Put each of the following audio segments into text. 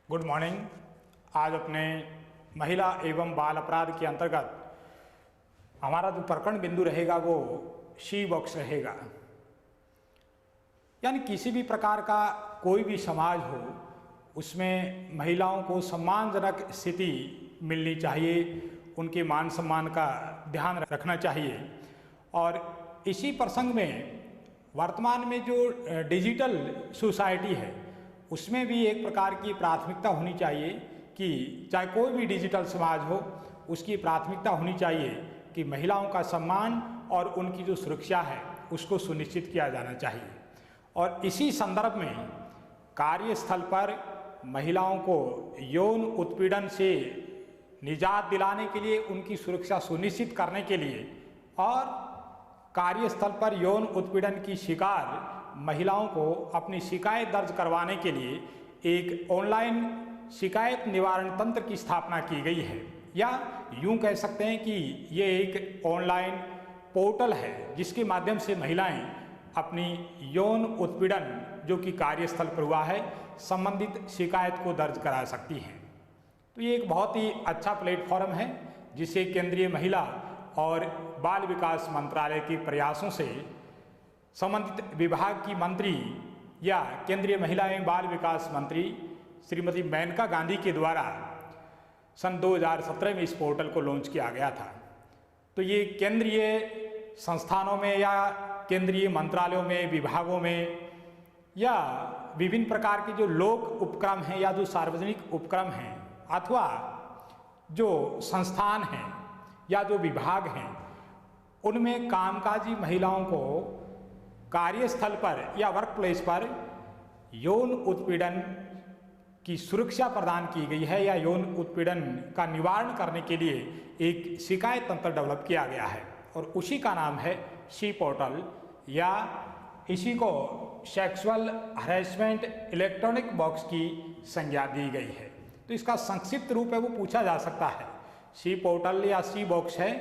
Good morning. आज अपने महिला एवं बाल अपराध के अंतर्गत हमारा जो प्रकरण बिंदु रहेगा वो शी बॉक्स रहेगा। यानी किसी भी प्रकार का कोई भी समाज हो उसमें महिलाओं को सम्मानजनक स्थिति मिलनी चाहिए, उनके मान सम्मान का ध्यान रखना चाहिए। और इसी प्रसंग में वर्तमान में जो डिजिटल सोसाइटी है उसमें भी एक प्रकार की प्राथमिकता होनी चाहिए कि चाहे कोई भी डिजिटल समाज हो उसकी प्राथमिकता होनी चाहिए कि महिलाओं का सम्मान और उनकी जो सुरक्षा है उसको सुनिश्चित किया जाना चाहिए। और इसी संदर्भ में कार्यस्थल पर महिलाओं को यौन उत्पीड़न से निजात दिलाने के लिए, उनकी सुरक्षा सुनिश्चित करने के लिए और कार्यस्थल पर यौन उत्पीड़न की शिकार महिलाओं को अपनी शिकायत दर्ज करवाने के लिए एक ऑनलाइन शिकायत निवारण तंत्र की स्थापना की गई है, या यूं कह सकते हैं कि ये एक ऑनलाइन पोर्टल है जिसके माध्यम से महिलाएं अपनी यौन उत्पीड़न जो कि कार्यस्थल पर हुआ है संबंधित शिकायत को दर्ज करा सकती हैं। तो ये एक बहुत ही अच्छा प्लेटफॉर्म है जिसे केंद्रीय महिला और बाल विकास मंत्रालय के प्रयासों से संबंधित विभाग की मंत्री या केंद्रीय महिला एवं बाल विकास मंत्री श्रीमती मेनका गांधी के द्वारा सन 2017 में इस पोर्टल को लॉन्च किया गया था। तो ये केंद्रीय संस्थानों में या केंद्रीय मंत्रालयों में, विभागों में या विभिन्न प्रकार के जो लोक उपक्रम हैं या जो सार्वजनिक उपक्रम हैं अथवा जो संस्थान हैं या जो विभाग हैं उनमें कामकाजी महिलाओं को कार्यस्थल पर या वर्क प्लेस पर यौन उत्पीड़न की सुरक्षा प्रदान की गई है या यौन उत्पीड़न का निवारण करने के लिए एक शिकायत तंत्र डेवलप किया गया है और उसी का नाम है शी पोर्टल, या इसी को सेक्सुअल हरेसमेंट इलेक्ट्रॉनिक बॉक्स की संज्ञा दी गई है। तो इसका संक्षिप्त रूप है वो पूछा जा सकता है, शी पोर्टल या शी बॉक्स है,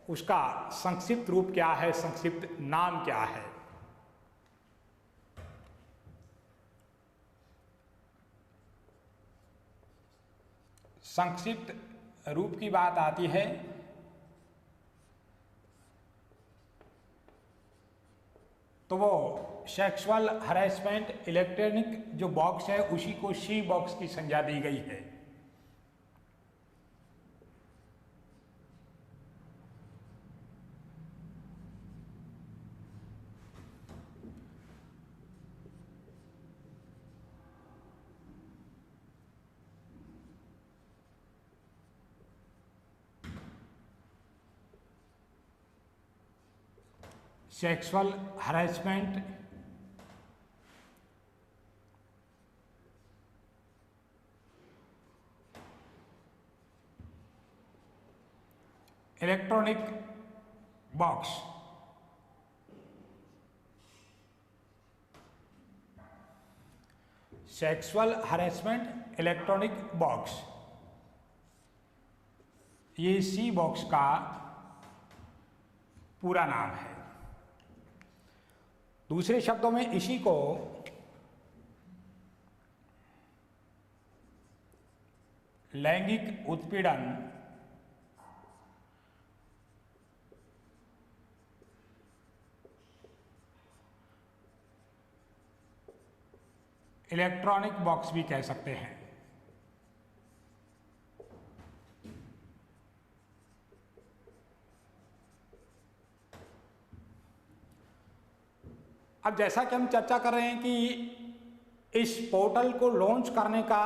उसका संक्षिप्त रूप क्या है, संक्षिप्त नाम क्या है। संक्षिप्त रूप की बात आती है तो वो सेक्सुअल हरेसमेंट इलेक्ट्रॉनिक जो बॉक्स है उसी को शी बॉक्स की संज्ञा दी गई है। Sexual harassment electronic box sexual harassment electronic box, ये सी बॉक्स का पूरा नाम है। दूसरे शब्दों में इसी को लैंगिक उत्पीड़न इलेक्ट्रॉनिक बॉक्स भी कह सकते हैं। अब जैसा कि हम चर्चा कर रहे हैं कि इस पोर्टल को लॉन्च करने का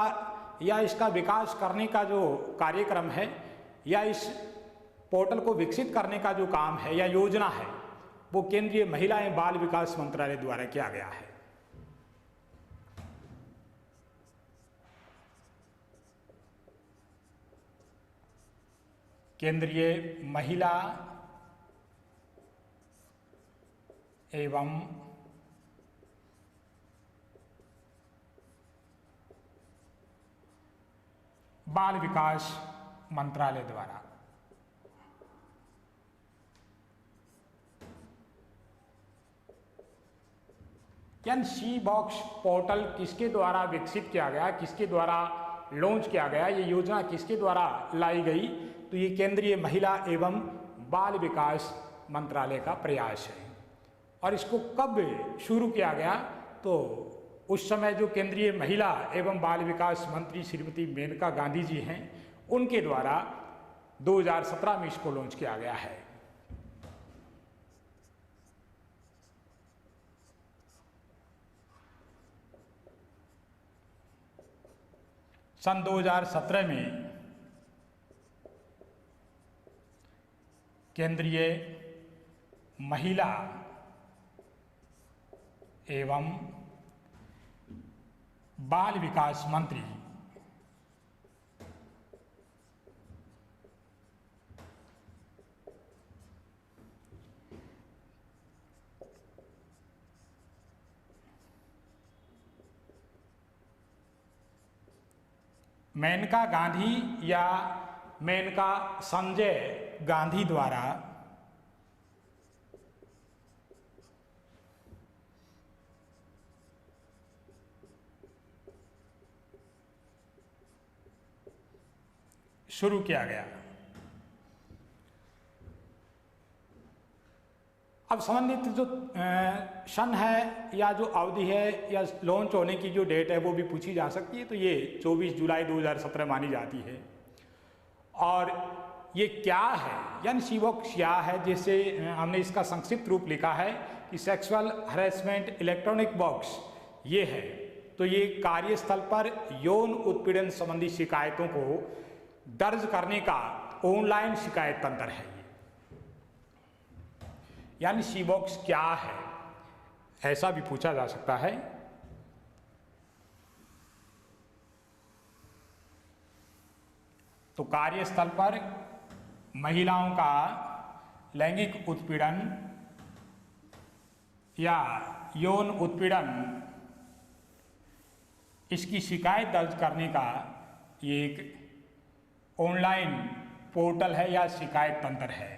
या इसका विकास करने का जो कार्यक्रम है या इस पोर्टल को विकसित करने का जो काम है या योजना है वो केंद्रीय महिला एवं बाल विकास मंत्रालय द्वारा किया गया है। केंद्रीय महिला एवं बाल विकास मंत्रालय द्वारा यानी शी बॉक्स पोर्टल किसके द्वारा विकसित किया गया, किसके द्वारा लॉन्च किया गया। ये योजना किसके द्वारा लाई गई? तो ये केंद्रीय महिला एवं बाल विकास मंत्रालय का प्रयास है। और इसको कब शुरू किया गया? तो उस समय जो केंद्रीय महिला एवं बाल विकास मंत्री श्रीमती मेनका गांधी जी हैं, उनके द्वारा 2017 में इसको लॉन्च किया गया है। सन 2017 में केंद्रीय महिला एवं बाल विकास मंत्री मेनका गांधी या मेनका संजय गांधी द्वारा शुरू किया गया। अब संबंधित जो सन है या जो अवधि है या लॉन्च होने की जो डेट है वो भी पूछी जा सकती है। तो ये 24 जुलाई 2017 मानी जाती है। और ये क्या है, यानी सीबॉक्स क्या है, जिससे हमने इसका संक्षिप्त रूप लिखा है कि सेक्सुअल हरेसमेंट इलेक्ट्रॉनिक बॉक्स ये है। तो ये कार्यस्थल पर यौन उत्पीड़न संबंधी शिकायतों को दर्ज करने का ऑनलाइन शिकायत तंत्र है। यानी सीबॉक्स क्या है, ऐसा भी पूछा जा सकता है। तो कार्यस्थल पर महिलाओं का लैंगिक उत्पीड़न या यौन उत्पीड़न, इसकी शिकायत दर्ज करने का ये एक ऑनलाइन पोर्टल है या शिकायत तंत्र है,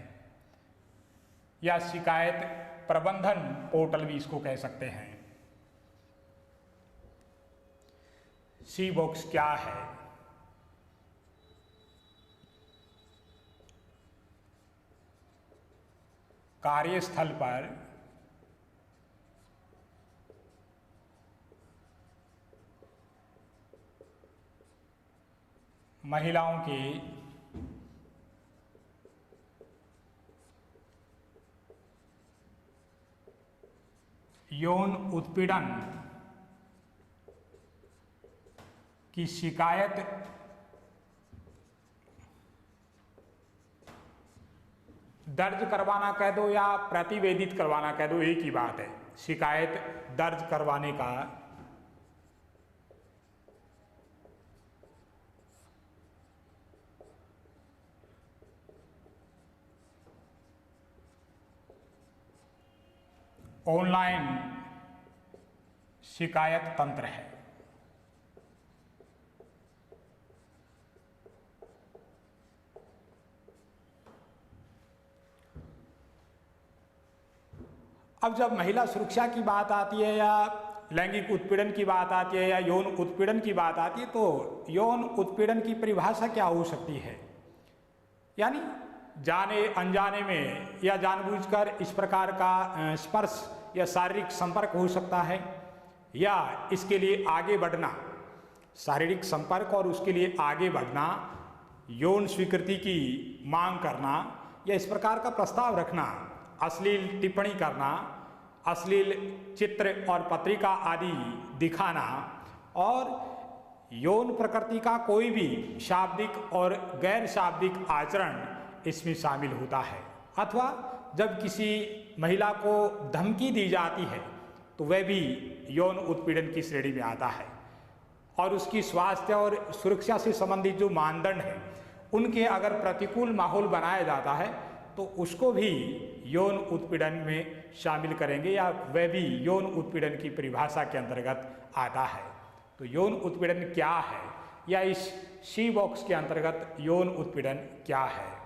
या शिकायत प्रबंधन पोर्टल भी इसको कह सकते हैं। सीबॉक्स क्या है? कार्यस्थल पर महिलाओं की यौन उत्पीड़न की शिकायत दर्ज करवाना कह दो या प्रतिवेदित करवाना कह दो, एक ही बात है। शिकायत दर्ज करवाने का ऑनलाइन शिकायत तंत्र है। अब जब महिला सुरक्षा की बात आती है या लैंगिक उत्पीड़न की बात आती है या यौन उत्पीड़न की बात आती है, तो यौन उत्पीड़न की परिभाषा क्या हो सकती है? यानी जाने अनजाने में या जानबूझकर इस प्रकार का स्पर्श या शारीरिक संपर्क हो सकता है, या इसके लिए आगे बढ़ना, शारीरिक संपर्क और उसके लिए आगे बढ़ना, यौन स्वीकृति की मांग करना या इस प्रकार का प्रस्ताव रखना, अश्लील टिप्पणी करना, अश्लील चित्र और पत्रिका आदि दिखाना, और यौन प्रकृति का कोई भी शाब्दिक और गैर शाब्दिक आचरण इसमें शामिल होता है। अथवा जब किसी महिला को धमकी दी जाती है तो वह भी यौन उत्पीड़न की श्रेणी में आता है। और उसकी स्वास्थ्य और सुरक्षा से संबंधित जो मानदंड हैं उनके अगर प्रतिकूल माहौल बनाया जाता है तो उसको भी यौन उत्पीड़न में शामिल करेंगे या वह भी यौन उत्पीड़न की परिभाषा के अंतर्गत आता है। तो यौन उत्पीड़न क्या है, या इस सी बॉक्स के अंतर्गत यौन उत्पीड़न क्या है?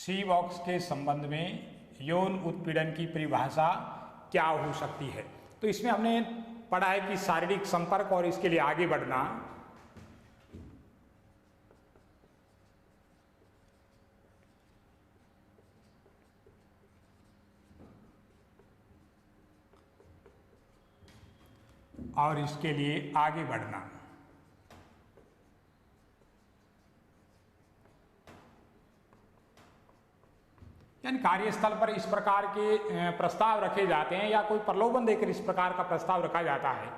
सी बॉक्स के संबंध में यौन उत्पीड़न की परिभाषा क्या हो सकती है। तो इसमें हमने पढ़ा है कि शारीरिक संपर्क और इसके लिए आगे बढ़ना, और इसके लिए आगे बढ़ना, यानी कार्यस्थल पर इस प्रकार के प्रस्ताव रखे जाते हैं या कोई प्रलोभन देकर इस प्रकार का प्रस्ताव रखा जाता है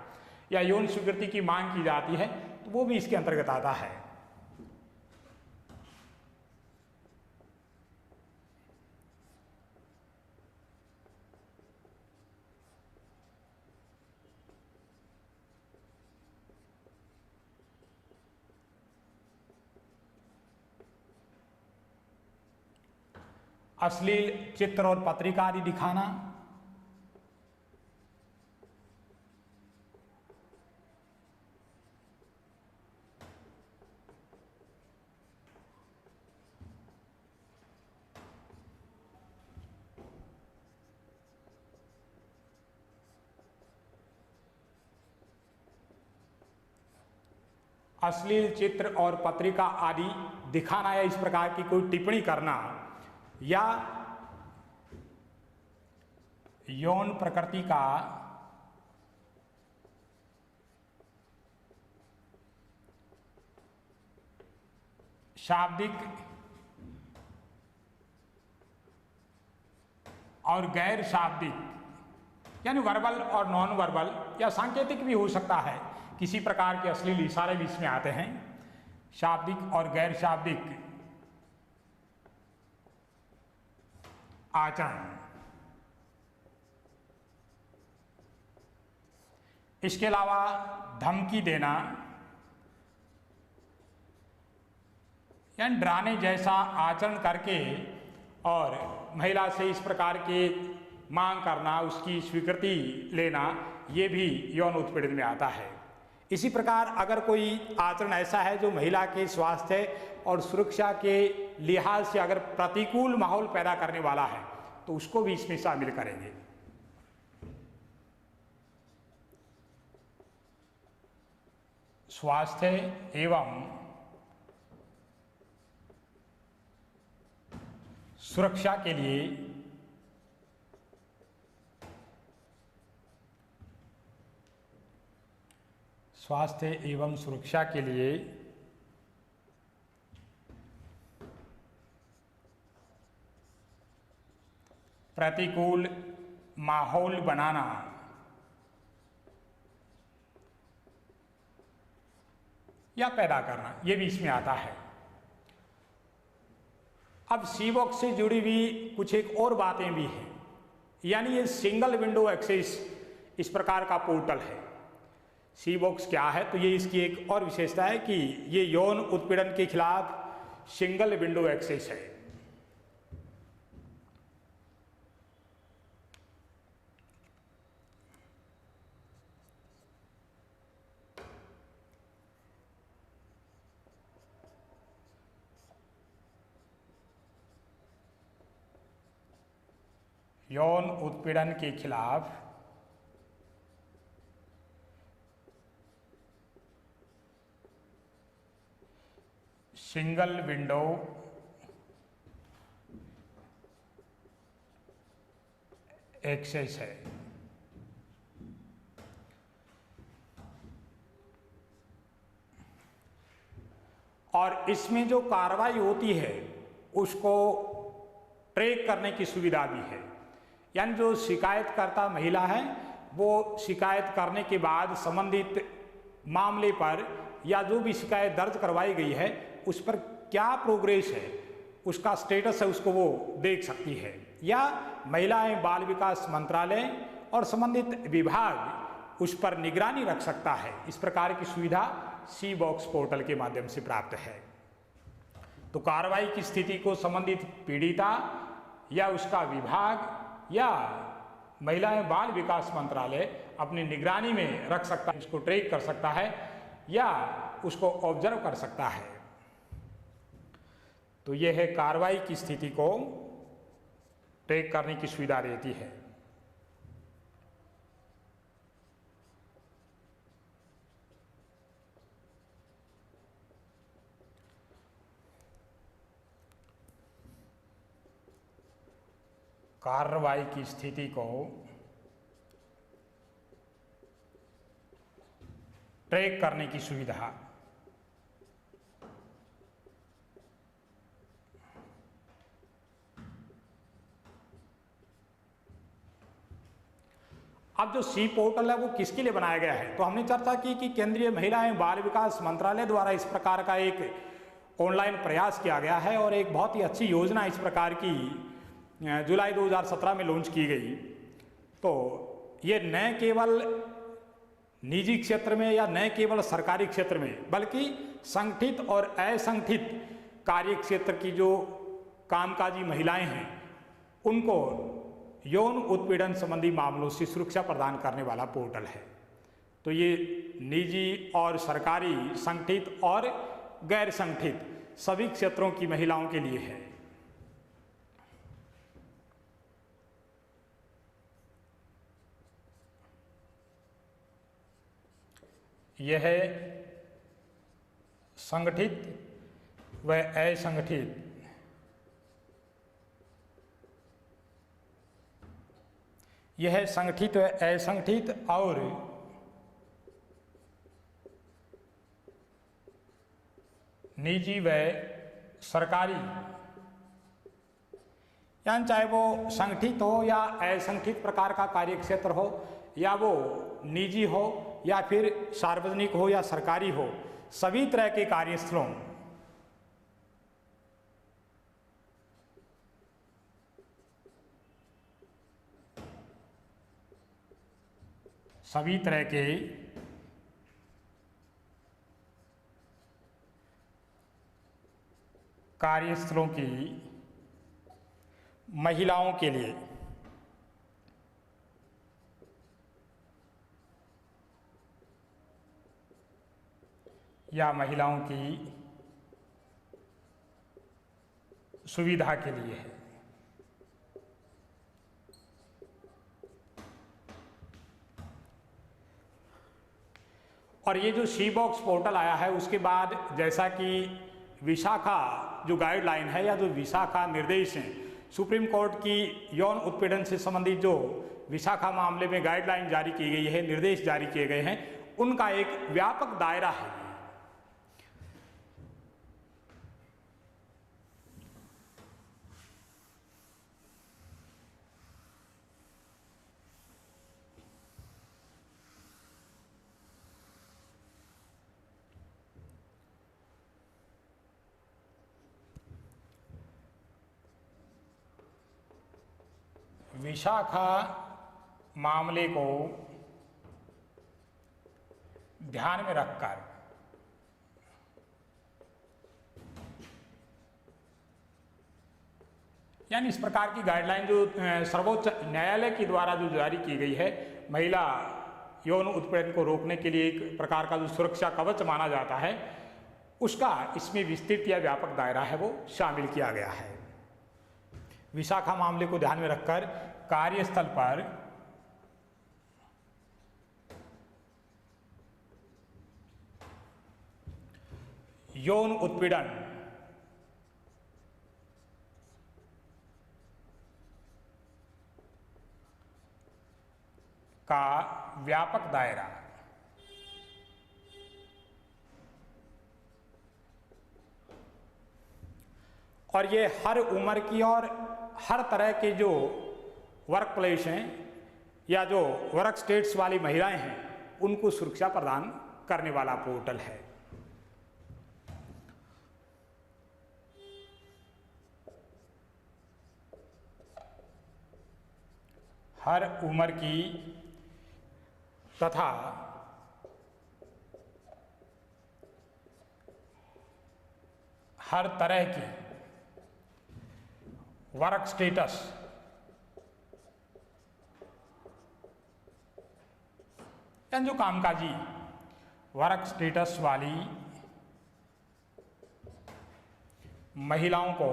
या यौन स्वीकृति की मांग की जाती है, तो वो भी इसके अंतर्गत आता है। अश्लील चित्र और पत्रिका आदि दिखाना, अश्लील चित्र और पत्रिका आदि दिखाना या इस प्रकार की कोई टिप्पणी करना या यौन प्रकृति का शाब्दिक और गैर शाब्दिक यानी वर्बल और नॉन वर्बल या सांकेतिक भी हो सकता है, किसी प्रकार के अश्लील इशारे भी इसमें आते हैं, शाब्दिक और गैर शाब्दिक आचरण। इसके अलावा धमकी देना यानी डराने जैसा आचरण करके और महिला से इस प्रकार के मांग करना, उसकी स्वीकृति लेना, ये भी यौन उत्पीड़न में आता है। इसी प्रकार अगर कोई आचरण ऐसा है जो महिला के स्वास्थ्य और सुरक्षा के लिहाज से अगर प्रतिकूल माहौल पैदा करने वाला है तो उसको भी इसमें शामिल करेंगे। स्वास्थ्य एवं सुरक्षा के लिए प्रतिकूल माहौल बनाना या पैदा करना, ये भी इसमें आता है। अब सी बॉक्स से जुड़ी हुई कुछ एक और बातें भी हैं, यानी ये सिंगल विंडो एक्सेस इस प्रकार का पोर्टल है। सी बॉक्स क्या है, तो ये इसकी एक और विशेषता है कि ये यौन उत्पीड़न के खिलाफ सिंगल विंडो एक्सेस है। यौन उत्पीड़न के खिलाफ सिंगल विंडो एक्सेस है। और इसमें जो कार्रवाई होती है उसको ट्रैक करने की सुविधा भी है, यानी जो शिकायतकर्ता महिला है वो शिकायत करने के बाद संबंधित मामले पर या जो भी शिकायत दर्ज करवाई गई है उस पर क्या प्रोग्रेस है, उसका स्टेटस है, उसको वो देख सकती है। या महिला एवं बाल विकास मंत्रालय और संबंधित विभाग उस पर निगरानी रख सकता है। इस प्रकार की सुविधा सी बॉक्स पोर्टल के माध्यम से प्राप्त है। तो कार्रवाई की स्थिति को संबंधित पीड़िता या उसका विभाग या महिला एवं बाल विकास मंत्रालय अपनी निगरानी में रख सकता है, इसको ट्रैक कर सकता है या उसको ऑब्जर्व कर सकता है। तो यह है कार्रवाई की स्थिति को ट्रैक करने की सुविधा देती है। कार्रवाई की स्थिति को ट्रैक करने की सुविधा। अब जो सी पोर्टल है वो किसके लिए बनाया गया है, तो हमने चर्चा की कि केंद्रीय महिला एवं बाल विकास मंत्रालय द्वारा इस प्रकार का एक ऑनलाइन प्रयास किया गया है और एक बहुत ही अच्छी योजना इस प्रकार की जुलाई 2017 में लॉन्च की गई। तो ये न केवल निजी क्षेत्र में या न केवल सरकारी क्षेत्र में बल्कि संगठित और असंगठित कार्य क्षेत्र की जो कामकाजी महिलाएं हैं उनको यौन उत्पीड़न संबंधी मामलों से सुरक्षा प्रदान करने वाला पोर्टल है। तो ये निजी और सरकारी, संगठित और गैर संगठित सभी क्षेत्रों की महिलाओं के लिए है। यह संगठित व असंगठित यह संगठित व असंगठित और निजी व सरकारी, यानी चाहे वो संगठित हो या असंगठित प्रकार का कार्य क्षेत्र हो या वो निजी हो या फिर सार्वजनिक हो या सरकारी हो, सभी तरह के कार्यस्थलों सभी तरह के कार्यस्थलों की महिलाओं के लिए या महिलाओं की सुविधा के लिए है। और ये जो सी बॉक्स पोर्टल आया है उसके बाद जैसा कि विशाखा जो गाइडलाइन है या जो विशाखा निर्देश हैं, सुप्रीम कोर्ट की यौन उत्पीड़न से संबंधित जो विशाखा मामले में गाइडलाइन जारी की गई है, निर्देश जारी किए गए हैं, उनका एक व्यापक दायरा है। विशाखा मामले को ध्यान में रखकर यानी इस प्रकार की गाइडलाइन जो सर्वोच्च न्यायालय के द्वारा जो जारी की गई है, महिला यौन उत्पीड़न को रोकने के लिए एक प्रकार का जो सुरक्षा कवच माना जाता है, उसका इसमें विस्तृत या व्यापक दायरा है वो शामिल किया गया है। विशाखा मामले को ध्यान में रखकर कार्यस्थल पर यौन उत्पीड़न का व्यापक दायरा और ये हर उम्र की और हर तरह के जो वर्क प्लेस हैं या जो वर्क स्टेट्स वाली महिलाएं हैं उनको सुरक्षा प्रदान करने वाला पोर्टल है। हर उम्र की तथा हर तरह की वर्क स्टेटस यानी जो कामकाजी वर्क स्टेटस वाली महिलाओं को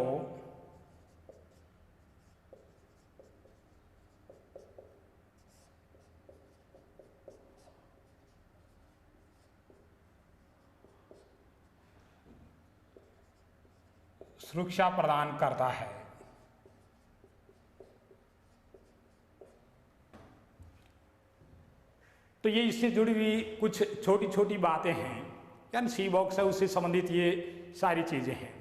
सुरक्षा प्रदान करता है। तो ये इससे जुड़ी हुई कुछ छोटी छोटी बातें हैं, यानी सी बॉक्स है उससे संबंधित ये सारी चीज़ें हैं।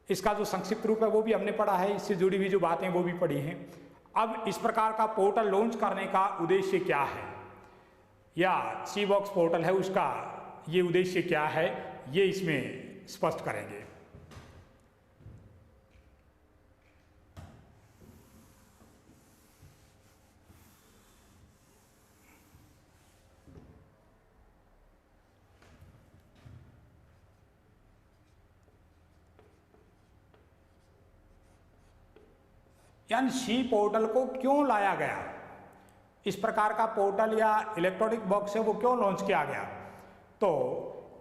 इसका जो संक्षिप्त रूप है वो भी हमने पढ़ा है, इससे जुड़ी हुई जो बातें वो भी पढ़ी हैं। अब इस प्रकार का पोर्टल लॉन्च करने का उद्देश्य क्या है, या सी बॉक्स पोर्टल है उसका ये उद्देश्य क्या है, ये इसमें स्पष्ट करेंगे। यानी सी पोर्टल को क्यों लाया गया, इस प्रकार का पोर्टल या इलेक्ट्रॉनिक बॉक्स है वो क्यों लॉन्च किया गया। तो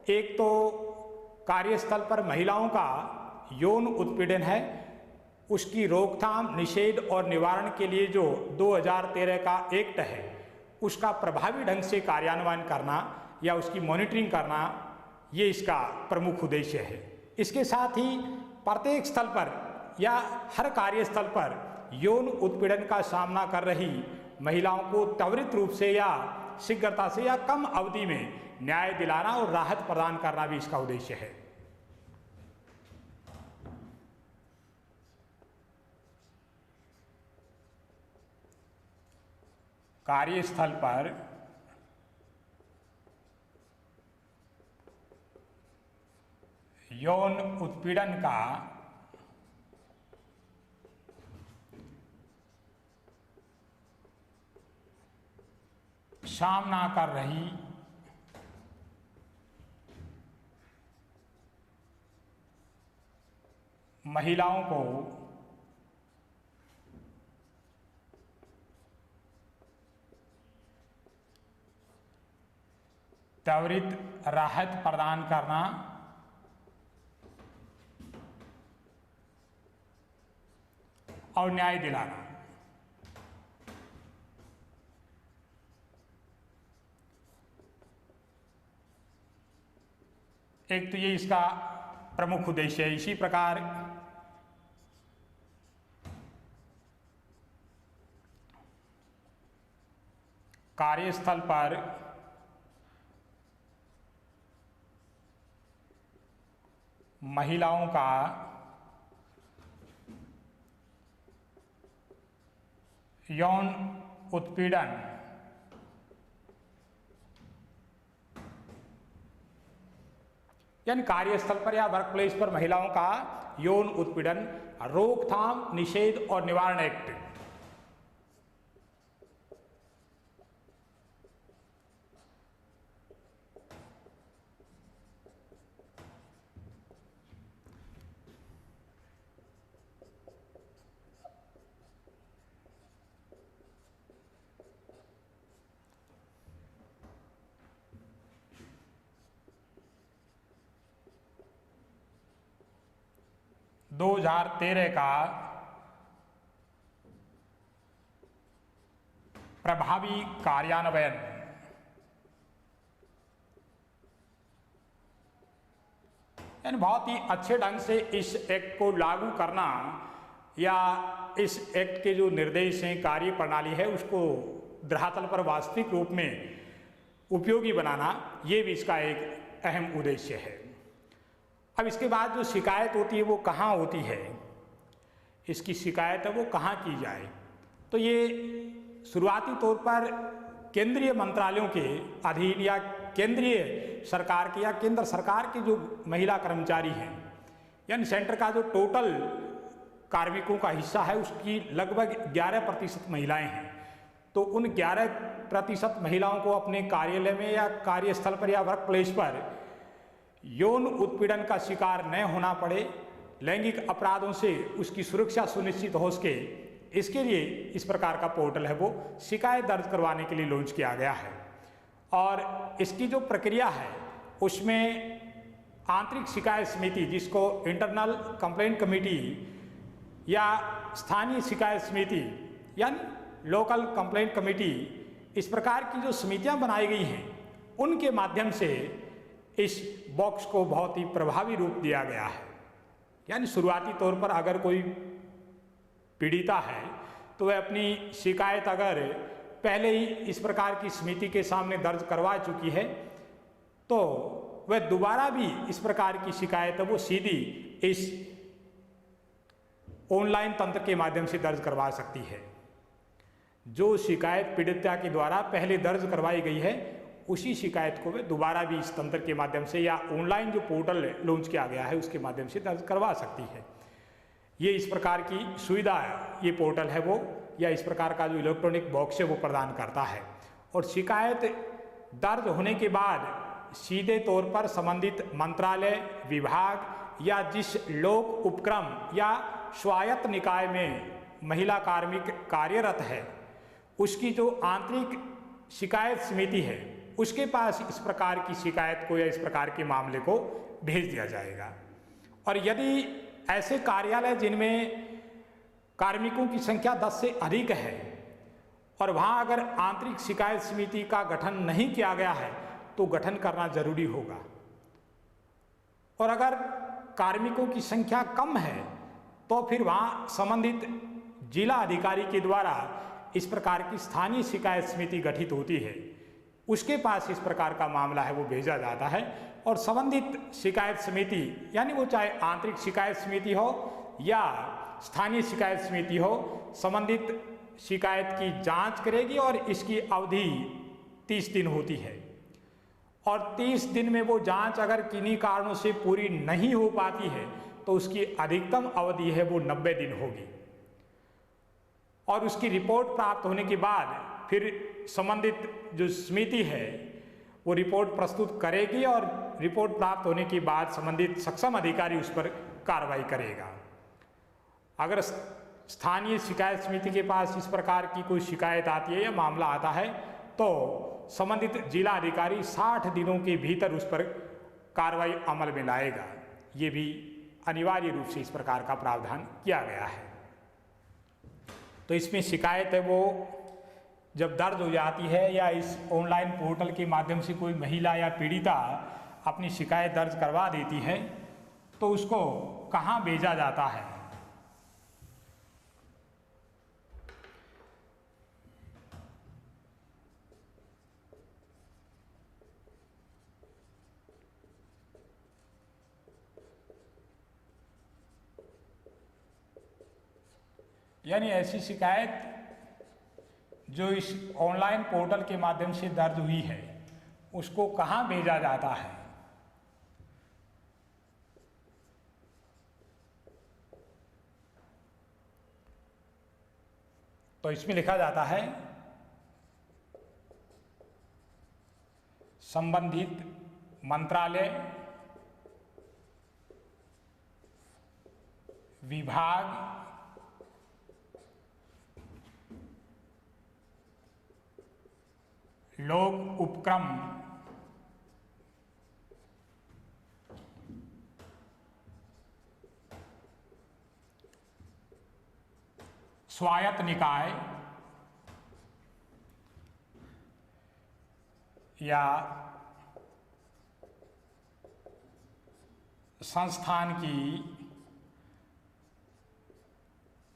एक तो कार्यस्थल पर महिलाओं का यौन उत्पीड़न है, उसकी रोकथाम, निषेध और निवारण के लिए जो 2013 का एक्ट है उसका प्रभावी ढंग से कार्यान्वयन करना या उसकी मॉनिटरिंग करना, ये इसका प्रमुख उद्देश्य है। इसके साथ ही प्रत्येक स्थल पर या हर कार्यस्थल पर यौन उत्पीड़न का सामना कर रही महिलाओं को त्वरित रूप से या शीघ्रता से या कम अवधि में न्याय दिलाना और राहत प्रदान करना भी इसका उद्देश्य है। कार्यस्थल पर यौन उत्पीड़न का सामना कर रही महिलाओं को त्वरित राहत प्रदान करना और न्याय दिलाना। एक तो ये इसका प्रमुख उद्देश्य है। इसी प्रकार कार्यस्थल पर महिलाओं का यौन उत्पीड़न यानी कार्यस्थल पर या वर्क प्लेस पर महिलाओं का यौन उत्पीड़न रोकथाम, निषेध और निवारण एक्ट। दो 2013 का प्रभावी कार्यान्वयन यानी बहुत ही अच्छे ढंग से इस एक्ट को लागू करना या इस एक्ट के जो निर्देश हैं, कार्य प्रणाली है, उसको धरातल पर वास्तविक रूप में उपयोगी बनाना, ये भी इसका एक अहम उद्देश्य है। अब इसके बाद जो शिकायत होती है वो कहाँ होती है, इसकी शिकायत है वो कहाँ की जाए। तो ये शुरुआती तौर पर केंद्रीय मंत्रालयों के अधीन या केंद्रीय सरकार के या केंद्र सरकार के जो महिला कर्मचारी हैं, यानी सेंटर का जो टोटल कार्मिकों का हिस्सा है उसकी लगभग 11% महिलाएं हैं। तो उन 11% महिलाओं को अपने कार्यालय में या कार्यस्थल पर या वर्क प्लेस पर यौन उत्पीड़न का शिकार न होना पड़े, लैंगिक अपराधों से उसकी सुरक्षा सुनिश्चित हो सके, इसके लिए इस प्रकार का पोर्टल है वो शिकायत दर्ज करवाने के लिए लॉन्च किया गया है। और इसकी जो प्रक्रिया है उसमें आंतरिक शिकायत समिति, जिसको इंटरनल कंप्लेंट कमेटी या स्थानीय शिकायत समिति यानी लोकल कंप्लेंट कमेटी, इस प्रकार की जो समितियां बनाई गई हैं, उनके माध्यम से इस बॉक्स को बहुत ही प्रभावी रूप दिया गया है। यानी शुरुआती तौर पर अगर कोई पीड़िता है तो वह अपनी शिकायत अगर पहले ही इस प्रकार की समिति के सामने दर्ज करवा चुकी है तो वह दोबारा भी इस प्रकार की शिकायत वो सीधी इस ऑनलाइन तंत्र के माध्यम से दर्ज करवा सकती है। जो शिकायत पीड़िता के द्वारा पहले दर्ज करवाई गई है उसी शिकायत को वह दोबारा भी इस तंत्र के माध्यम से या ऑनलाइन जो पोर्टल लॉन्च किया गया है उसके माध्यम से दर्ज करवा सकती है। ये इस प्रकार की सुविधा ये पोर्टल है वो, या इस प्रकार का जो इलेक्ट्रॉनिक बॉक्स है वो प्रदान करता है। और शिकायत दर्ज होने के बाद सीधे तौर पर संबंधित मंत्रालय, विभाग या जिस लोक उपक्रम या स्वायत्त निकाय में महिला कार्मिक कार्यरत है उसकी जो आंतरिक शिकायत समिति है उसके पास इस प्रकार की शिकायत को या इस प्रकार के मामले को भेज दिया जाएगा। और यदि ऐसे कार्यालय जिनमें कार्मिकों की संख्या 10 से अधिक है और वहाँ अगर आंतरिक शिकायत समिति का गठन नहीं किया गया है तो गठन करना जरूरी होगा। और अगर कार्मिकों की संख्या कम है तो फिर वहाँ संबंधित जिला अधिकारी के द्वारा इस प्रकार की स्थानीय शिकायत समिति गठित होती है, उसके पास इस प्रकार का मामला है वो भेजा जाता है। और संबंधित शिकायत समिति यानी वो चाहे आंतरिक शिकायत समिति हो या स्थानीय शिकायत समिति हो, संबंधित शिकायत की जांच करेगी और इसकी अवधि 30 दिन होती है। और 30 दिन में वो जांच अगर किन्हीं कारणों से पूरी नहीं हो पाती है तो उसकी अधिकतम अवधि है वो 90 दिन होगी। और उसकी रिपोर्ट प्राप्त होने के बाद फिर संबंधित जो समिति है वो रिपोर्ट प्रस्तुत करेगी और रिपोर्ट प्राप्त होने के बाद संबंधित सक्षम अधिकारी उस पर कार्रवाई करेगा। अगर स्थानीय शिकायत समिति के पास इस प्रकार की कोई शिकायत आती है या मामला आता है तो संबंधित जिला अधिकारी 60 दिनों के भीतर उस पर कार्रवाई अमल में लाएगा। ये भी अनिवार्य रूप से इस प्रकार का प्रावधान किया गया है। तो इसमें शिकायत है वो जब दर्ज हो जाती है या इस ऑनलाइन पोर्टल के माध्यम से कोई महिला या पीड़िता अपनी शिकायत दर्ज करवा देती है तो उसको कहाँ भेजा जाता है? यानी ऐसी शिकायत जो इस ऑनलाइन पोर्टल के माध्यम से दर्ज हुई है उसको कहाँ भेजा जाता है? तो इसमें लिखा जाता है संबंधित मंत्रालय, विभाग, लोक उपक्रम, स्वायत्त निकाय या संस्थान की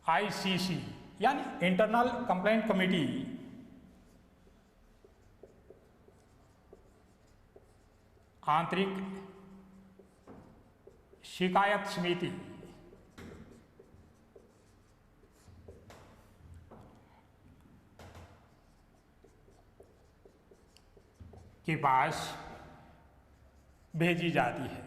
ICC यानी इंटरनल कंप्लेंट कमेटी आंतरिक शिकायत समिति के पास भेजी जाती है।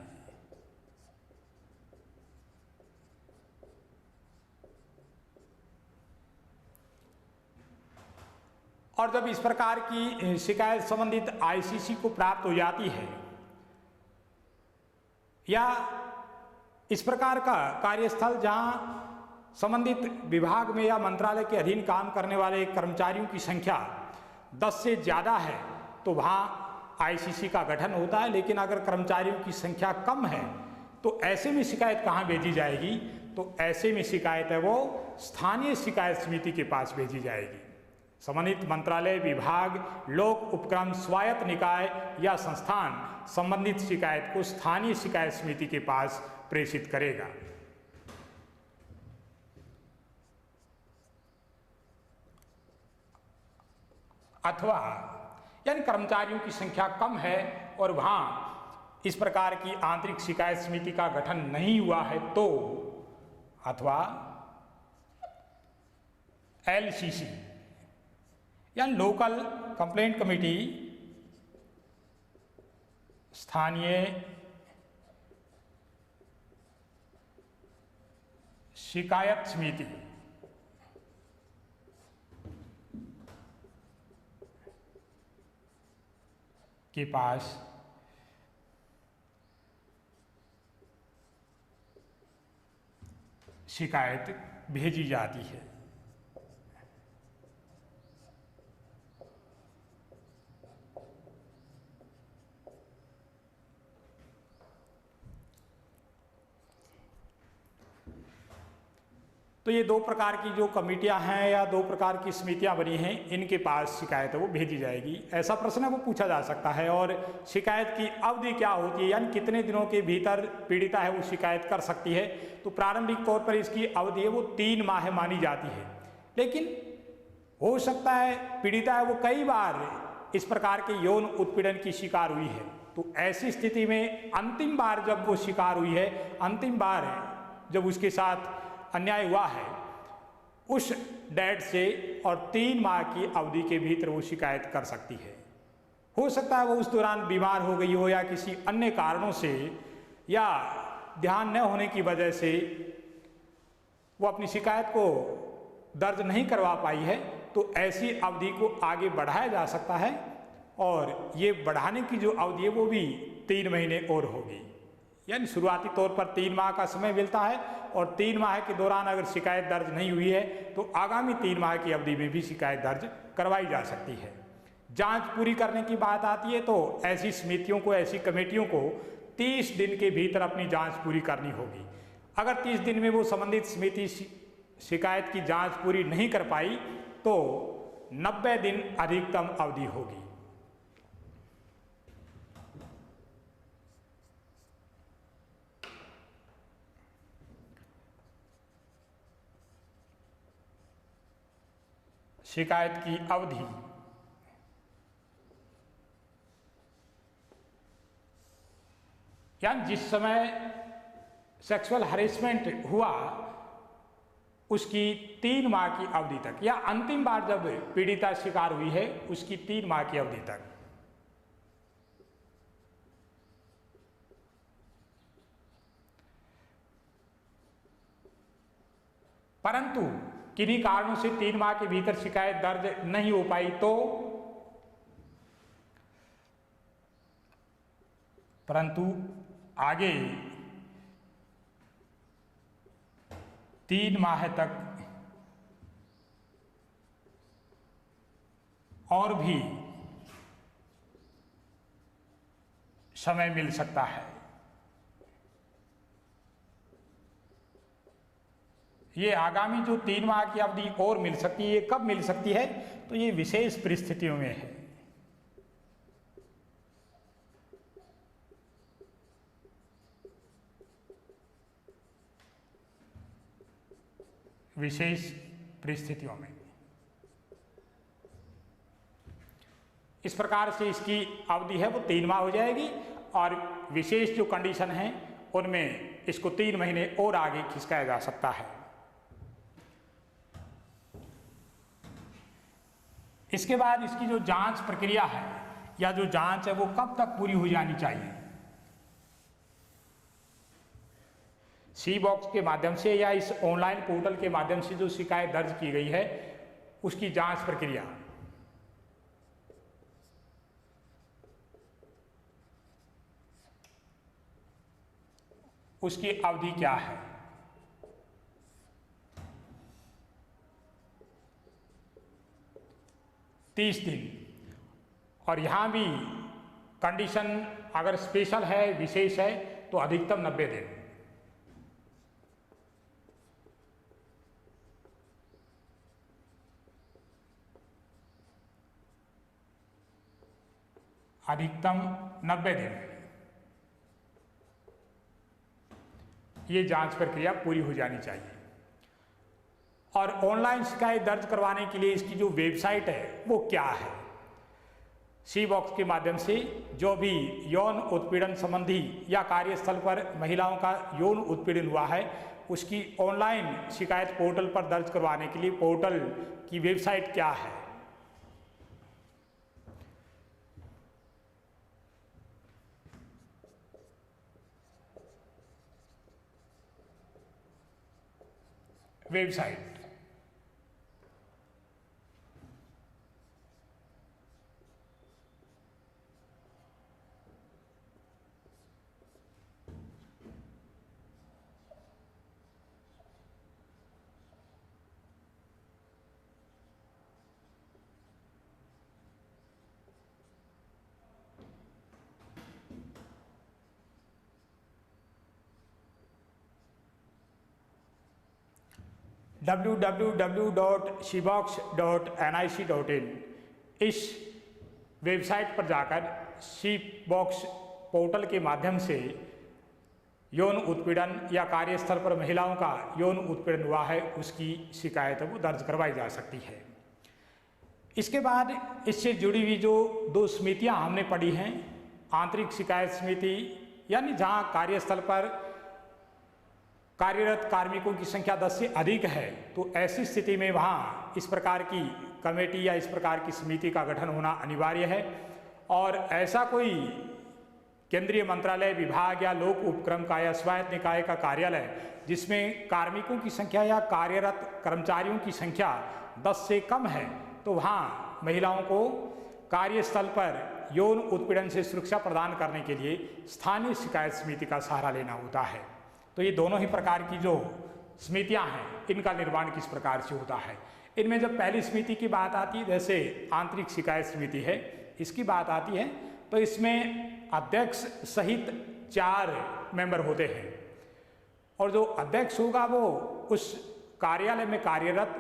और जब इस प्रकार की शिकायत संबंधित ICC को प्राप्त हो जाती है या इस प्रकार का कार्यस्थल जहां संबंधित विभाग में या मंत्रालय के अधीन काम करने वाले कर्मचारियों की संख्या 10 से ज़्यादा है तो वहाँ आईसीसी का गठन होता है, लेकिन अगर कर्मचारियों की संख्या कम है तो ऐसे में शिकायत कहाँ भेजी जाएगी? तो ऐसे में शिकायत है वो स्थानीय शिकायत समिति के पास भेजी जाएगी। संबंधित मंत्रालय, विभाग, लोक उपक्रम, स्वायत्त निकाय या संस्थान संबंधित शिकायत को स्थानीय शिकायत समिति के पास प्रेषित करेगा। अथवा यानी कर्मचारियों की संख्या कम है और वहां इस प्रकार की आंतरिक शिकायत समिति का गठन नहीं हुआ है तो अथवा एलसीसी या लोकल कंप्लेंट कमेटी, स्थानीय शिकायत समिति के पास शिकायत भेजी जाती है। तो ये दो प्रकार की जो कमेटियां हैं या दो प्रकार की समितियां बनी हैं, इनके पास शिकायत है वो भेजी जाएगी। ऐसा प्रश्न है वो पूछा जा सकता है। और शिकायत की अवधि क्या होती है, यानी कितने दिनों के भीतर पीड़िता है वो शिकायत कर सकती है? तो प्रारंभिक तौर पर इसकी अवधि है वो 3 माह मानी जाती है, लेकिन हो सकता है पीड़िता है वो कई बार इस प्रकार के यौन उत्पीड़न की शिकार हुई है। तो ऐसी स्थिति में अंतिम बार जब वो शिकार हुई है, अंतिम बार जब उसके साथ अन्याय हुआ है, उस डेट से और 3 माह की अवधि के भीतर वो शिकायत कर सकती है। हो सकता है वो उस दौरान बीमार हो गई हो या किसी अन्य कारणों से या ध्यान न होने की वजह से वो अपनी शिकायत को दर्ज नहीं करवा पाई है, तो ऐसी अवधि को आगे बढ़ाया जा सकता है और ये बढ़ाने की जो अवधि है वो भी 3 महीने और होगी। यानी शुरुआती तौर पर 3 माह का समय मिलता है और 3 माह के दौरान अगर शिकायत दर्ज नहीं हुई है तो आगामी 3 माह की अवधि में भी शिकायत दर्ज करवाई जा सकती है। जांच पूरी करने की बात आती है तो ऐसी समितियों को, ऐसी कमेटियों को 30 दिन के भीतर अपनी जांच पूरी करनी होगी। अगर 30 दिन में वो संबंधित समिति शिकायत की जांच पूरी नहीं कर पाई तो 90 दिन अधिकतम अवधि होगी। शिकायत की अवधि यानी जिस समय सेक्सुअल हरेसमेंट हुआ उसकी 3 माह की अवधि तक, या अंतिम बार जब पीड़िता शिकार हुई है उसकी 3 माह की अवधि तक। परंतु किन्हीं कारणों से 3 माह के भीतर शिकायत दर्ज नहीं हो पाई तो परंतु आगे 3 माह तक और भी समय मिल सकता है। ये आगामी जो 3 माह की अवधि और मिल सकती है, ये कब मिल सकती है? तो ये विशेष परिस्थितियों में है। विशेष परिस्थितियों में इस प्रकार से इसकी अवधि है वो 3 माह हो जाएगी और विशेष जो कंडीशन है उनमें इसको 3 महीने और आगे खिसकाया जा सकता है। इसके बाद इसकी जो जांच प्रक्रिया है या जो जांच है वो कब तक पूरी हो जानी चाहिए? सी बॉक्स के माध्यम से या इस ऑनलाइन पोर्टल के माध्यम से जो शिकायत दर्ज की गई है उसकी जांच प्रक्रिया उसकी अवधि क्या है? तीस दिन। और यहां भी कंडीशन अगर स्पेशल है, विशेष है, तो अधिकतम 90 दिन। अधिकतम 90 दिन ये जांच प्रक्रिया पूरी हो जानी चाहिए। और ऑनलाइन शिकायत दर्ज करवाने के लिए इसकी जो वेबसाइट है वो क्या है? सी बॉक्स के माध्यम से जो भी यौन उत्पीड़न संबंधी या कार्यस्थल पर महिलाओं का यौन उत्पीड़न हुआ है उसकी ऑनलाइन शिकायत पोर्टल पर दर्ज करवाने के लिए पोर्टल की वेबसाइट क्या है? वेबसाइट www.cbox.nic.in इस वेबसाइट पर जाकर सी बॉक्स पोर्टल के माध्यम से यौन उत्पीड़न या कार्यस्थल पर महिलाओं का यौन उत्पीड़न हुआ है उसकी शिकायत वो दर्ज करवाई जा सकती है। इसके बाद इससे जुड़ी हुई जो 2 समितियां हमने पढ़ी हैं, आंतरिक शिकायत समिति यानी जहां कार्यस्थल पर कार्यरत कार्मिकों की संख्या 10 से अधिक है, तो ऐसी स्थिति में वहाँ इस प्रकार की कमेटी या इस प्रकार की समिति का गठन होना अनिवार्य है। और ऐसा कोई केंद्रीय मंत्रालय, विभाग या लोक उपक्रम का या स्वायत्त निकाय का कार्यालय जिसमें कार्मिकों की संख्या या कार्यरत कर्मचारियों की संख्या 10 से कम है, तो वहाँ महिलाओं को कार्यस्थल पर यौन उत्पीड़न से सुरक्षा प्रदान करने के लिए स्थानीय शिकायत समिति का सहारा लेना होता है। तो ये दोनों ही प्रकार की जो समितियां हैं इनका निर्माण किस प्रकार से होता है। इनमें जब पहली समिति की बात आती है, जैसे आंतरिक शिकायत समिति है, इसकी बात आती है तो इसमें अध्यक्ष सहित 4 मेंबर होते हैं और जो अध्यक्ष होगा वो उस कार्यालय में कार्यरत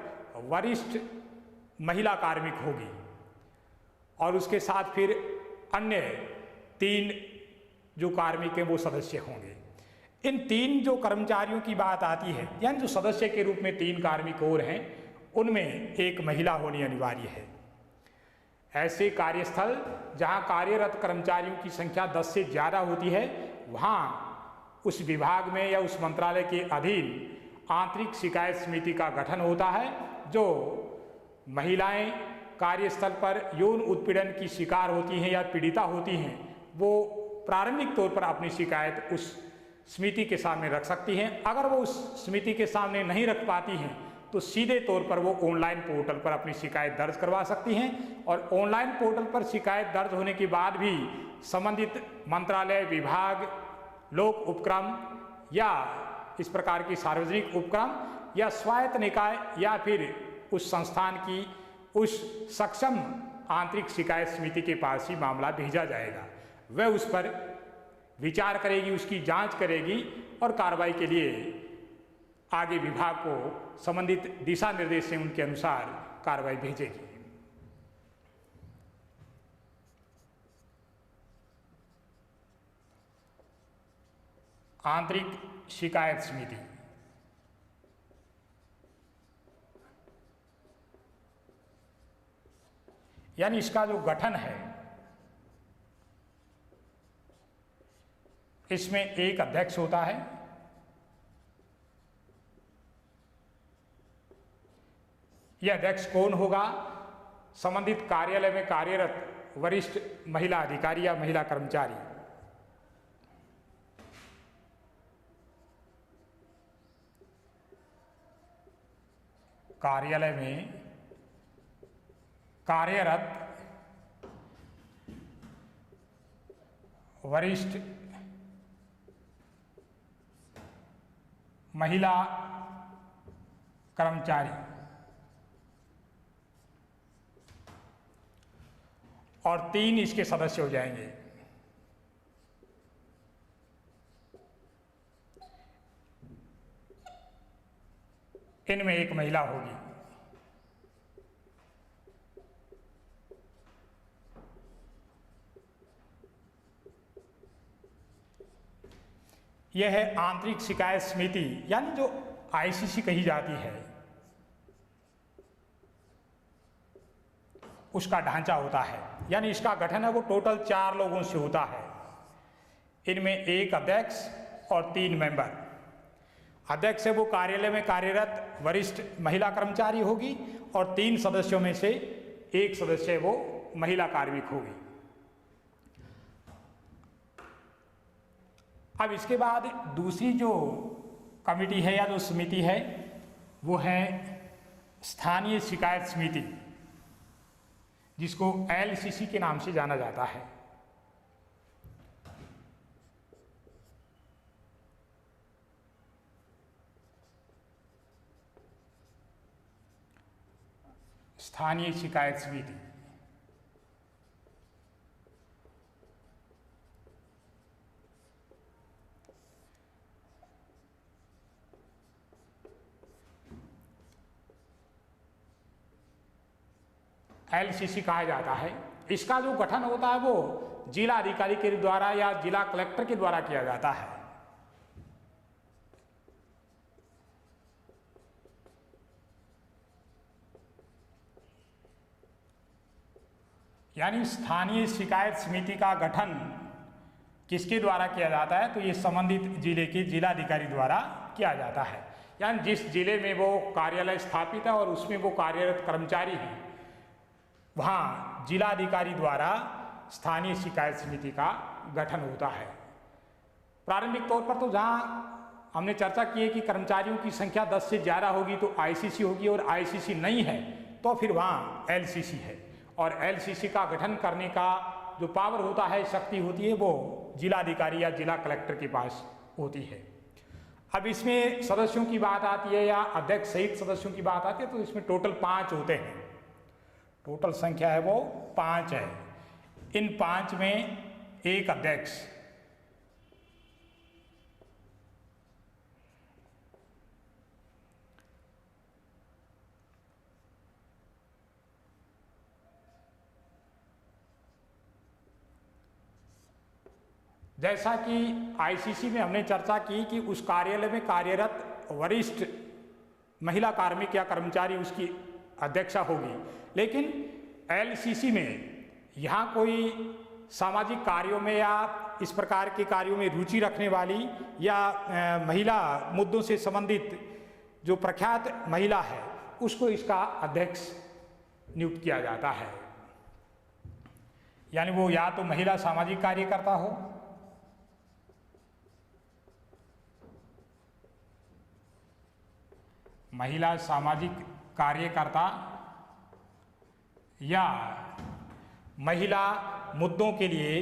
वरिष्ठ महिला कार्मिक होगी और उसके साथ फिर अन्य 3 जो कार्मिक हैं वो सदस्य होंगे। इन 3 जो कर्मचारियों की बात आती है, यानी जो सदस्य के रूप में 3 कार्मिक और हैं, उनमें एक महिला होनी अनिवार्य है। ऐसे कार्यस्थल जहां कार्यरत कर्मचारियों की संख्या 10 से ज़्यादा होती है, वहां उस विभाग में या उस मंत्रालय के अधीन आंतरिक शिकायत समिति का गठन होता है, जो महिलाएं कार्यस्थल पर यौन उत्पीड़न की शिकार होती हैं या पीड़िता होती हैं, वो प्रारंभिक तौर पर अपनी शिकायत उस समिति के सामने रख सकती हैं। अगर वो उस समिति के सामने नहीं रख पाती हैं तो सीधे तौर पर वो ऑनलाइन पोर्टल पर अपनी शिकायत दर्ज करवा सकती हैं और ऑनलाइन पोर्टल पर शिकायत दर्ज होने के बाद भी संबंधित मंत्रालय, विभाग, लोक उपक्रम या इस प्रकार की सार्वजनिक उपक्रम या स्वायत्त निकाय या फिर उस संस्थान की उस सक्षम आंतरिक शिकायत समिति के पास ही मामला भेजा जाएगा। वह उस पर विचार करेगी, उसकी जांच करेगी और कार्रवाई के लिए आगे विभाग को संबंधित दिशा निर्देश से उनके अनुसार कार्रवाई भेजेगी। आंतरिक शिकायत समिति यानी इसका जो गठन है, इसमें एक अध्यक्ष होता है, यह अध्यक्ष कौन होगा? संबंधित कार्यालय में कार्यरत वरिष्ठ महिला अधिकारी या महिला कर्मचारी। कार्यालय में कार्यरत वरिष्ठ महिला कर्मचारी और 3 इसके सदस्य हो जाएंगे। इनमें एक महिला होगी। यह है आंतरिक शिकायत समिति, यानी जो आईसीसी कही जाती है, उसका ढांचा होता है। यानी इसका गठन है वो टोटल 4 लोगों से होता है। इनमें एक अध्यक्ष और 3 मेंबर। अध्यक्ष है वो कार्यालय में कार्यरत वरिष्ठ महिला कर्मचारी होगी और 3 सदस्यों में से एक सदस्य वो महिला कार्मिक होगी। अब इसके बाद दूसरी जो कमेटी है या जो समिति है वो है स्थानीय शिकायत समिति, जिसको एलसीसी के नाम से जाना जाता है। स्थानीय शिकायत समिति एलसीसी कहा जाता है। इसका जो गठन होता है वो जिला अधिकारी के द्वारा या जिला कलेक्टर के द्वारा किया जाता है। यानी स्थानीय शिकायत समिति का गठन किसके द्वारा किया जाता है, तो ये संबंधित जिले के जिलाधिकारी द्वारा किया जाता है। यानी जिस जिले में वो कार्यालय स्थापित है और उसमें वो कार्यरत कर्मचारी हैं, वहाँ जिलाधिकारी द्वारा स्थानीय शिकायत समिति का गठन होता है। प्रारंभिक तौर पर तो जहाँ हमने चर्चा की है कि कर्मचारियों की संख्या 10 से ज़्यादा होगी तो आईसीसी होगी, और आईसीसी नहीं है तो फिर वहाँ एलसीसी है। और एलसीसी का गठन करने का जो पावर होता है, शक्ति होती है, वो जिलाधिकारी या जिला कलेक्टर के पास होती है। अब इसमें सदस्यों की बात आती है या अध्यक्ष सहित सदस्यों की बात आती है, तो इसमें टोटल 5 होते हैं। टोटल संख्या है वो 5 है। इन 5 में एक अध्यक्ष, जैसा कि आईसीसी में हमने चर्चा की कि उस कार्यालय में कार्यरत वरिष्ठ महिला कार्मिक या कर्मचारी उसकी अध्यक्षा होगी, लेकिन एलसीसी में यहाँ कोई सामाजिक कार्यों में या इस प्रकार के कार्यों में रुचि रखने वाली या महिला मुद्दों से संबंधित जो प्रख्यात महिला है उसको इसका अध्यक्ष नियुक्त किया जाता है। यानी वो या तो महिला सामाजिक कार्यकर्ता हो, महिला सामाजिक कार्यकर्ता, या महिला मुद्दों के लिए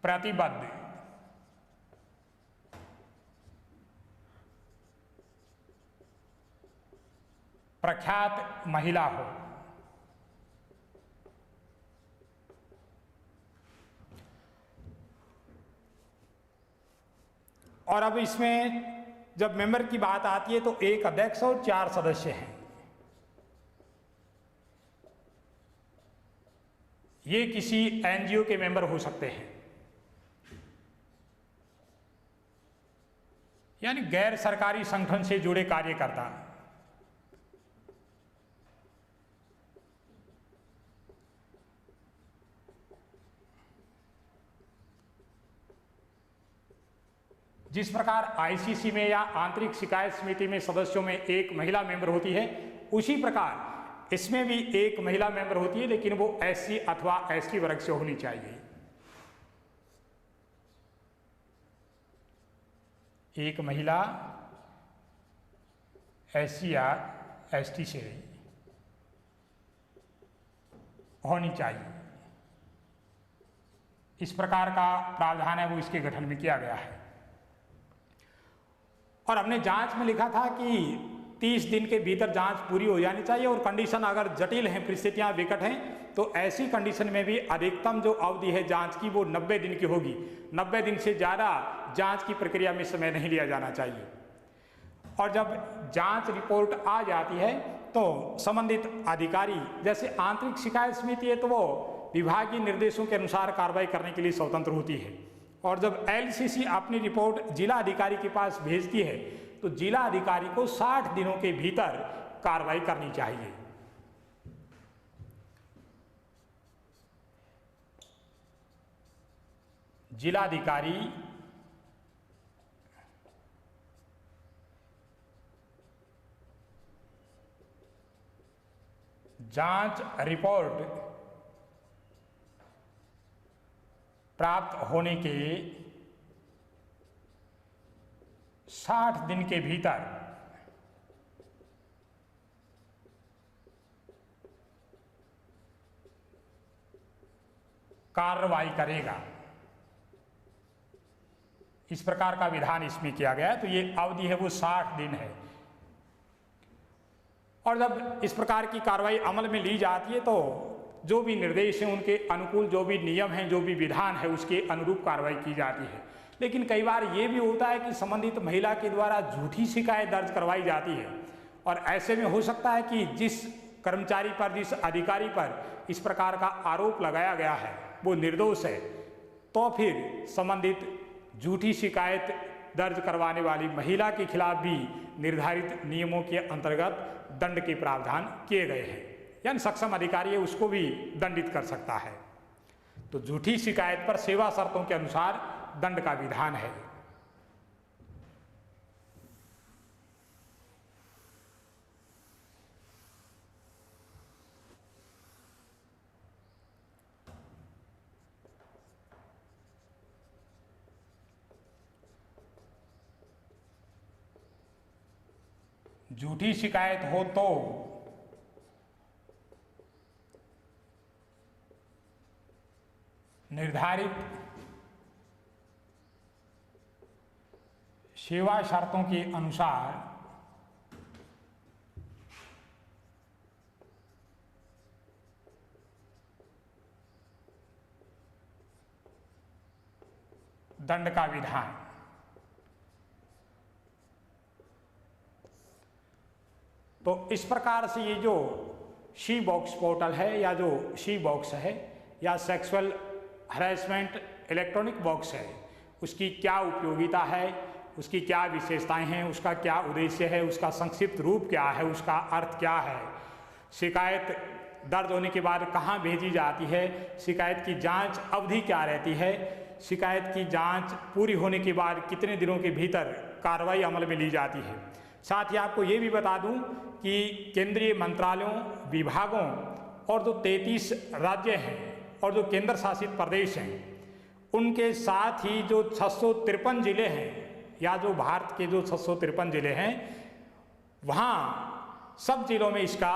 प्रतिबद्ध प्रख्यात महिला हो। और अब इसमें जब मेंबर की बात आती है तो एक अध्यक्ष और 4 सदस्य हैं। ये किसी एनजीओ के मेंबर हो सकते हैं, यानी गैर सरकारी संगठन से जुड़े कार्यकर्ता। जिस प्रकार आईसीसी में या आंतरिक शिकायत समिति में सदस्यों में एक महिला मेंबर होती है, उसी प्रकार इसमें भी एक महिला मेंबर होती है, लेकिन वो एससी अथवा एसटी वर्ग से होनी चाहिए। एक महिला एससी या एसटी से होनी चाहिए। इस प्रकार का प्रावधान है वो इसके गठन में किया गया है। और हमने जांच में लिखा था कि 30 दिन के भीतर जांच पूरी हो जानी चाहिए और कंडीशन अगर जटिल हैं, परिस्थितियां विकट हैं, तो ऐसी कंडीशन में भी अधिकतम जो अवधि है जांच की वो 90 दिन की होगी। 90 दिन से ज़्यादा जांच की प्रक्रिया में समय नहीं लिया जाना चाहिए। और जब जांच रिपोर्ट आ जाती है तो संबंधित अधिकारी, जैसे आंतरिक शिकायत समिति है तो वो विभागीय निर्देशों के अनुसार कार्रवाई करने के लिए स्वतंत्र होती है। और जब LCC अपनी रिपोर्ट जिला अधिकारी के पास भेजती है तो जिला अधिकारी को 60 दिनों के भीतर कार्रवाई करनी चाहिए। जिलाधिकारी जांच रिपोर्ट प्राप्त होने के 60 दिन के भीतर कार्रवाई करेगा। इस प्रकार का विधान इसमें किया गया है। तो ये अवधि है वो 60 दिन है। और जब इस प्रकार की कार्रवाई अमल में ली जाती है तो जो भी निर्देश हैं उनके अनुकूल, जो भी नियम हैं, जो भी विधान है उसके अनुरूप कार्रवाई की जाती है। लेकिन कई बार ये भी होता है कि संबंधित महिला के द्वारा झूठी शिकायत दर्ज करवाई जाती है और ऐसे में हो सकता है कि जिस कर्मचारी पर, जिस अधिकारी पर इस प्रकार का आरोप लगाया गया है वो निर्दोष है, तो फिर संबंधित झूठी शिकायत दर्ज करवाने वाली महिला के खिलाफ भी निर्धारित नियमों के अंतर्गत दंड के प्रावधान किए गए हैं। यानी सक्षम अधिकारी है उसको भी दंडित कर सकता है। तो झूठी शिकायत पर सेवा शर्तों के अनुसार दंड का विधान है। झूठी शिकायत हो तो निर्धारित सेवा शर्तों के अनुसार दंड का विधान। तो इस प्रकार से ये जो शी बॉक्स पोर्टल है या जो शी बॉक्स है या सेक्सुअल हरेसमेंट इलेक्ट्रॉनिक बॉक्स है, उसकी क्या उपयोगिता है, उसकी क्या विशेषताएं हैं, उसका क्या उद्देश्य है, उसका संक्षिप्त रूप क्या है, उसका अर्थ क्या है, शिकायत दर्ज होने के बाद कहाँ भेजी जाती है, शिकायत की जांच अवधि क्या रहती है, शिकायत की जांच पूरी होने के बाद कितने दिनों के भीतर कार्रवाई अमल में ली जाती है। साथ ही आपको ये भी बता दूं कि केंद्रीय मंत्रालयों, विभागों और जो 33 राज्य हैं और जो केंद्र शासित प्रदेश हैं उनके साथ ही जो 653 जिले हैं या जो भारत के जो 653 जिले हैं वहाँ सब जिलों में इसका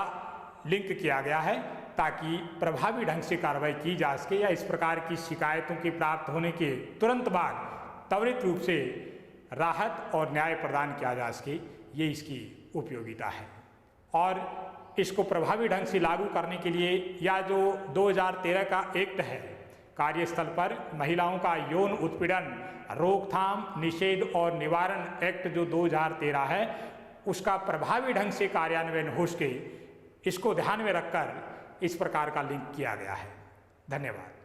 लिंक किया गया है ताकि प्रभावी ढंग से कार्रवाई की जा सके या इस प्रकार की शिकायतों के प्राप्त होने के तुरंत बाद त्वरित रूप से राहत और न्याय प्रदान किया जा सके। ये इसकी उपयोगिता है। और इसको प्रभावी ढंग से लागू करने के लिए या जो 2013 का एक्ट है, कार्यस्थल पर महिलाओं का यौन उत्पीड़न रोकथाम, निषेध और निवारण एक्ट जो 2013 है, उसका प्रभावी ढंग से कार्यान्वयन हो सके, इसको ध्यान में रखकर इस प्रकार का लिंक किया गया है। धन्यवाद।